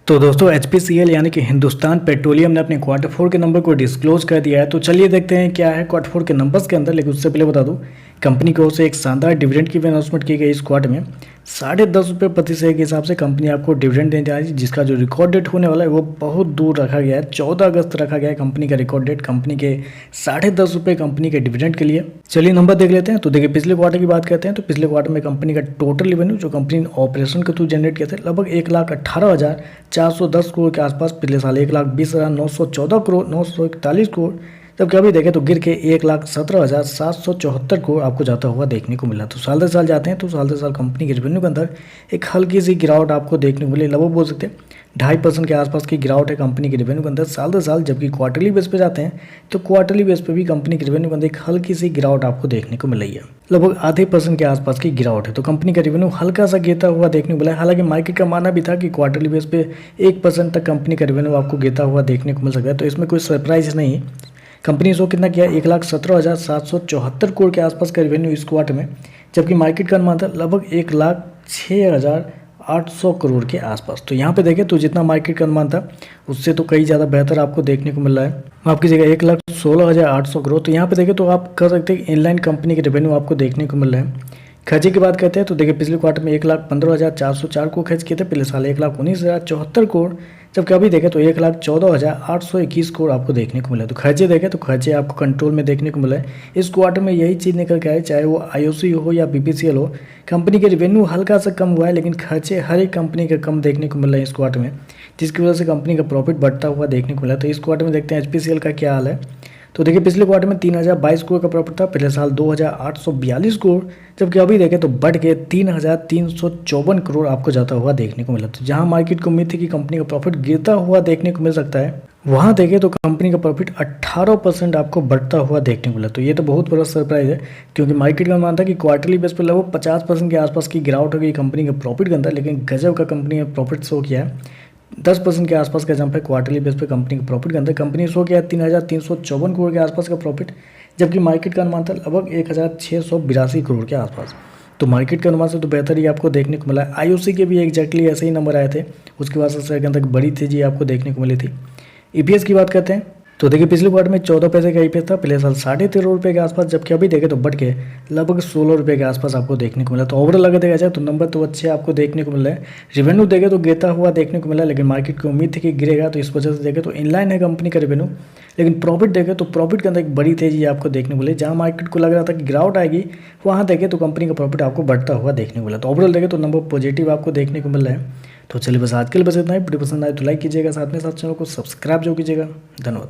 तो दोस्तों HPCL यानी कि हिंदुस्तान पेट्रोलियम ने अपने क्वार्टर फोर के नंबर को डिस्क्लोज कर दिया है। तो चलिए देखते हैं क्या है क्वार्टर फोर के नंबर्स के अंदर। लेकिन उससे पहले बता दूं, कंपनी की ओर से एक शानदार डिविडेंड की भी अनाउंसमेंट की गई इस क्वार्टर में। ₹10.5 प्रति शेयर के हिसाब से कंपनी आपको डिविडेंड देने जा रही है, जिसका जो रिकॉर्ड डेट होने वाला है वो बहुत दूर रखा गया है। 14 अगस्त रखा गया है कंपनी का रिकॉर्ड डेट, कंपनी के ₹10.5 कंपनी के डिविडेंड के लिए। चलिए नंबर देख लेते हैं। तो देखिए, पिछले क्वार्टर की बात करते हैं तो पिछले क्वार्टर में कंपनी का टोटल रेवेन्यू जो कंपनी ने ऑपरेशन के थ्रू जनरेट किया था लगभग 1,18,410 करोड़ के आसपास। पिछले साल 1,20,914 करोड़ 941 करोड़, जबकि अभी देखें तो गिर के 1,17,774 करोड़ आपको जाता हुआ देखने को मिला। तो साल दर साल जाते हैं तो साल दर साल कंपनी के रेवेन्यू के अंदर एक हल्की सी गिरावट आपको देखने को मिली। लगभग बोल सकते हैं 2.5% के आसपास की गिरावट है कंपनी के रेवेन्यू के अंदर साल दर साल। जबकि क्वार्टरली बेस पे जाते हैं तो क्वार्टरली बेस पे भी कंपनी के रेवेन्यू के अंदर एक हल्की सी गिरावट आपको देखने को मिल रही है। लगभग 0.5% के आसपास की गिरावट है। तो कंपनी का रेवेन्यू हल्का सा गिरता हुआ देखने को मिला है। हालांकि मार्केट का मानना भी था कि क्वार्टरली बेस पे 1% तक कंपनी का रेवेन्यू आपको गिरता हुआ देखने को मिल सकता है। तो इसमें कोई सरप्राइज नहीं है। कंपनी शो कितना किया, 1,17,774 करोड़ के आसपास का रेवेन्यू इस क्वार्टर में, जबकि मार्केट का अनुमान था लगभग 1,06,800 करोड़ के आसपास। तो यहाँ पे देखें तो जितना मार्केट का अनुमान था उससे तो कई ज़्यादा बेहतर आपको देखने को मिल रहा है। माफ कीजिएगा, 1,16,800 करोड़। तो यहाँ पे देखें तो आप कर सकते हैं इनलाइन कंपनी के रेवेन्यू आपको देखने को मिल रहा है। खर्चे की बात करते हैं तो देखिए, पिछले क्वार्टर में 1,15,404 को खर्च किए थे। पिछले साल 1,19,074 करोड़, जबकि अभी देखें तो 1,14,821 करोड़ आपको देखने को मिला। तो खर्चे देखें तो खर्चे आपको कंट्रोल में देखने को मिला है। इस क्वार्टर में यही चीज़ निकल के आए, चाहे वो IOC हो या BPCL हो। कंपनी के रेवेन्यू हल्का सा कम हुआ है, लेकिन खर्चे हर एक कंपनी का कम देखने को मिल रहा है इस क्वार्टर में, जिसकी वजह से कंपनी का प्रॉफिट बढ़ता हुआ देखने को मिला। तो इस क्वार्टर में देखते हैं HPCL का क्या हाल है। तो देखिए, पिछले क्वार्टर में 3,022 करोड़ का प्रॉफिट था। पिछले साल 2,842 करोड़, जबकि अभी देखें तो बढ़ के 3,354 करोड़ आपको जाता हुआ देखने को मिला। तो जहां मार्केट को उम्मीद थी कि कंपनी का प्रॉफिट गिरता हुआ देखने को मिल सकता है, वहां देखें तो कंपनी का प्रॉफिट 18% आपको बढ़ता हुआ देखने को मिला। तो ये तो बहुत बड़ा सरप्राइज है, क्योंकि मार्केट का मानता है कि क्वार्टरली बेस पर लगभग 50% के आसपास की गिरावट होगी कंपनी के प्रॉफिट के अंदर, लेकिन गजब का कंपनी ने प्रॉफिट शो किया है। 10% के आसपास का जंप है क्वार्टरली बेस पे कंपनी के प्रॉफिट के अंदर। कंपनी शो किया 3,354 करोड़ के आसपास का प्रॉफिट, जबकि मार्केट का अनुमान था लगभग 1,682 करोड़ के आसपास। तो मार्केट के अनुमान से तो बेहतर ही आपको देखने को मिला है। IOC के भी एग्जैक्टली ऐसे ही नंबर आए थे, उसके बाद से शेयर के अंदर बड़ी तेजी आपको देखने को मिली थी। EPS की बात करते हैं तो देखिए, पिछले क्वार्टर में 14 पैसे का EPS था। पिछले साल 13.5 के आसपास, जबकि अभी देखें तो बढ़ के लगभग 16 रुपये के आसपास आपको देखने को मिला। तो ओवरऑल अगर देखा जाए तो नंबर तो अच्छे आपको देखने को मिल रहे हैं। रेवेन्यू देखें तो गिरता हुआ देखने को मिला, लेकिन मार्केट की उम्मीद थी कि गिरेगा, तो इस वजह से देखें तो इनलाइन है कंपनी का रेवेन्यू। लेकिन प्रॉफिट देखें तो प्रॉफिट के अंदर एक बड़ी तेजी आपको देखने को मिली। जहाँ मार्केट को लग रहा था कि गिरावट आएगी, वहाँ देखें तो कंपनी का प्रॉफिट आपको बढ़ता हुआ देखने को मिला। तो ओवरऑल देखें तो नंबर पॉजिटिव आपको देखने को मिल रहा है। तो चलिए बस आज के लिए बस इतना ही। वीडियो पसंद आए तो लाइक कीजिएगा, साथ में साथ चैनल को सब्सक्राइब जो कीजिएगा। धन्यवाद।